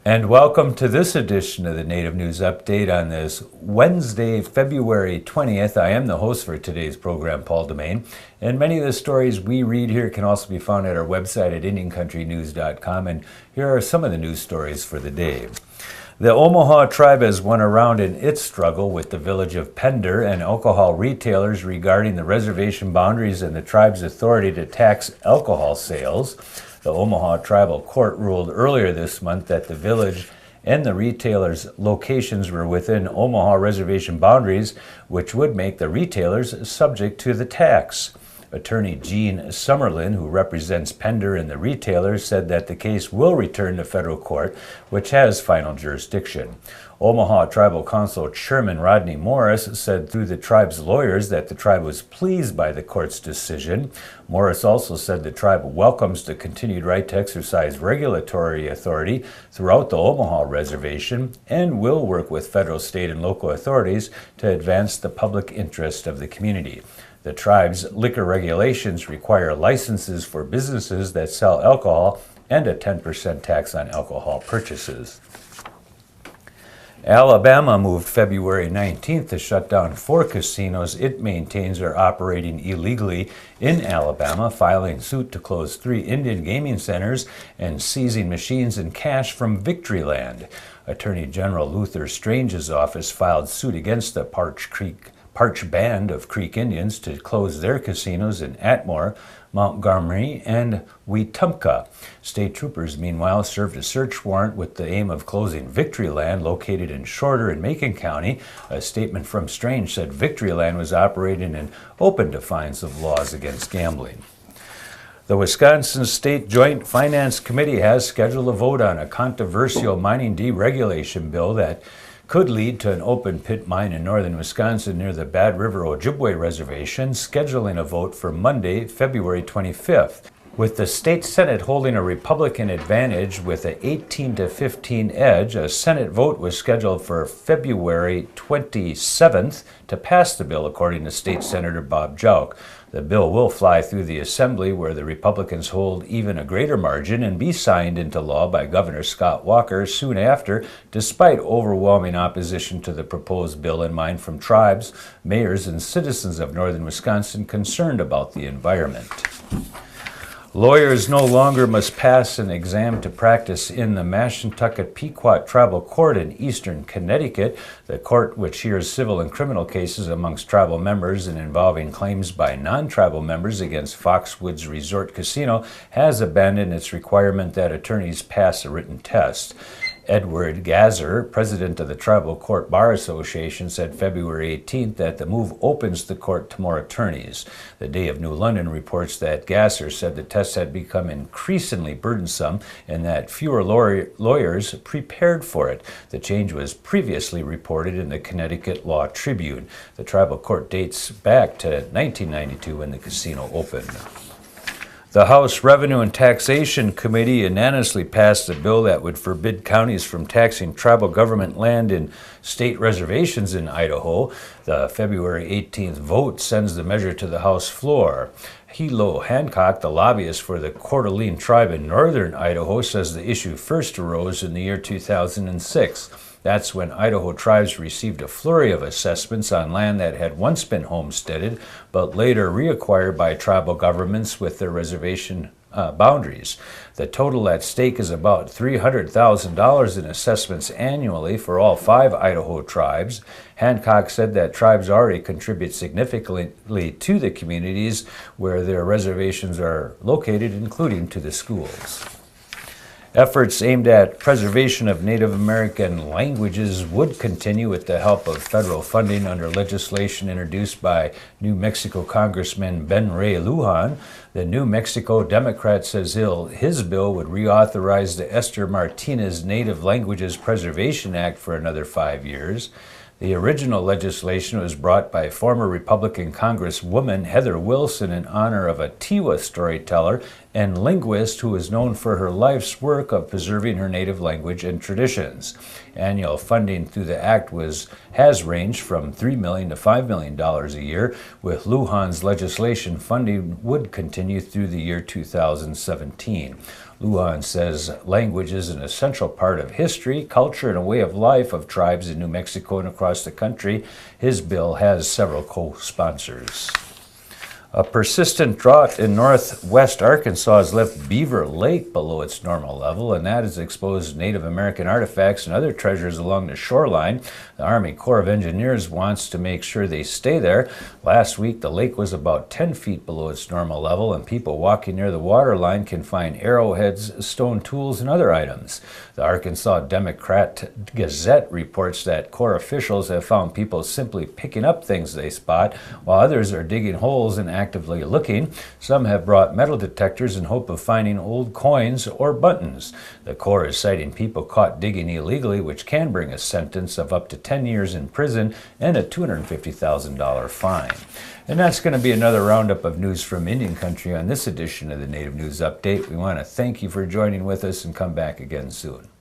And welcome to this edition of the Native News Update on this Wednesday, February 20th. I am the host for today's program, Paul Demain, and many of the stories we read here can also be found at our website at IndianCountryNews.com, and here are some of the news stories for the day. The Omaha tribe has won a round in its struggle with the village of Pender and alcohol retailers regarding the reservation boundaries and the tribe's authority to tax alcohol sales. The Omaha Tribal Court ruled earlier this month that the village and the retailers' locations were within Omaha reservation boundaries, which would make the retailers subject to the tax. Attorney Gene Summerlin, who represents Pender and the retailers, said that the case will return to federal court, which has final jurisdiction. Omaha Tribal Council Chairman Rodney Morris said through the tribe's lawyers that the tribe was pleased by the court's decision. Morris also said the tribe welcomes the continued right to exercise regulatory authority throughout the Omaha reservation and will work with federal, state, and local authorities to advance the public interest of the community. The tribe's liquor regulations require licenses for businesses that sell alcohol and a 10% tax on alcohol purchases. Alabama moved February 19th to shut down 4 casinos it maintains are operating illegally in Alabama, filing suit to close 3 Indian gaming centers and seizing machines and cash from Victoryland. Attorney General Luther Strange's office filed suit against the Parch Band of Creek Indians to close their casinos in Atmore, Montgomery, and Wetumpka. State troopers, meanwhile, served a search warrant with the aim of closing Victoryland, located in Shorter in Macon County. A statement from Strange said Victoryland was operating in open defiance of laws against gambling. The Wisconsin State Joint Finance Committee has scheduled a vote on a controversial mining deregulation bill that could lead to an open pit mine in northern Wisconsin near the Bad River Ojibwe Reservation, scheduling a vote for Monday, February 25th. With the state Senate holding a Republican advantage with an 18-15 edge, a Senate vote was scheduled for February 27th to pass the bill, according to State Senator Bob Jauch. The bill will fly through the Assembly, where the Republicans hold even a greater margin, and be signed into law by Governor Scott Walker soon after, despite overwhelming opposition to the proposed bill in mind from tribes, mayors, and citizens of northern Wisconsin concerned about the environment. Lawyers no longer must pass an exam to practice in the Mashantucket Pequot Tribal Court in eastern Connecticut. The court, which hears civil and criminal cases amongst tribal members and involving claims by non-tribal members against Foxwoods Resort Casino, has abandoned its requirement that attorneys pass a written test. Edward Gazer, president of the Tribal Court Bar Association, said February 18th that the move opens the court to more attorneys. The Day of New London reports that Gazer said the test had become increasingly burdensome and that fewer lawyers prepared for it. The change was previously reported in the Connecticut Law Tribune. The tribal court dates back to 1992 when the casino opened. The House Revenue and Taxation Committee unanimously passed a bill that would forbid counties from taxing tribal government land in state reservations in Idaho. The February 18th vote sends the measure to the House floor. Hilo Hancock, the lobbyist for the Coeur d'Alene tribe in northern Idaho, says the issue first arose in the year 2006. That's when Idaho tribes received a flurry of assessments on land that had once been homesteaded, but later reacquired by tribal governments with their reservation boundaries. The total at stake is about $300,000 in assessments annually for all 5 Idaho tribes. Hancock said that tribes already contribute significantly to the communities where their reservations are located, including to the schools. Efforts aimed at preservation of Native American languages would continue with the help of federal funding under legislation introduced by New Mexico Congressman Ben Ray Lujan. The New Mexico Democrat says his bill would reauthorize the Esther Martinez Native Languages Preservation Act for another 5 years. The original legislation was brought by former Republican Congresswoman Heather Wilson in honor of a Tiwa storyteller and linguist who is known for her life's work of preserving her native language and traditions. Annual funding through the act has ranged from $3 million to $5 million a year. With Lujan's legislation, funding would continue through the year 2017. Lujan says language is an essential part of history, culture, and a way of life of tribes in New Mexico and across the country. His bill has several co-sponsors. A persistent drought in northwest Arkansas has left Beaver Lake below its normal level, and that has exposed Native American artifacts and other treasures along the shoreline. The Army Corps of Engineers wants to make sure they stay there. Last week, the lake was about 10 feet below its normal level, and people walking near the waterline can find arrowheads, stone tools, and other items. The Arkansas Democrat Gazette reports that Corps officials have found people simply picking up things they spot, while others are digging holes and actively looking. Some have brought metal detectors in hope of finding old coins or buttons. The Corps is citing people caught digging illegally, which can bring a sentence of up to 10 years in prison and a $250,000 fine. And that's going to be another roundup of news from Indian Country on this edition of the Native News Update. We want to thank you for joining with us and come back again soon.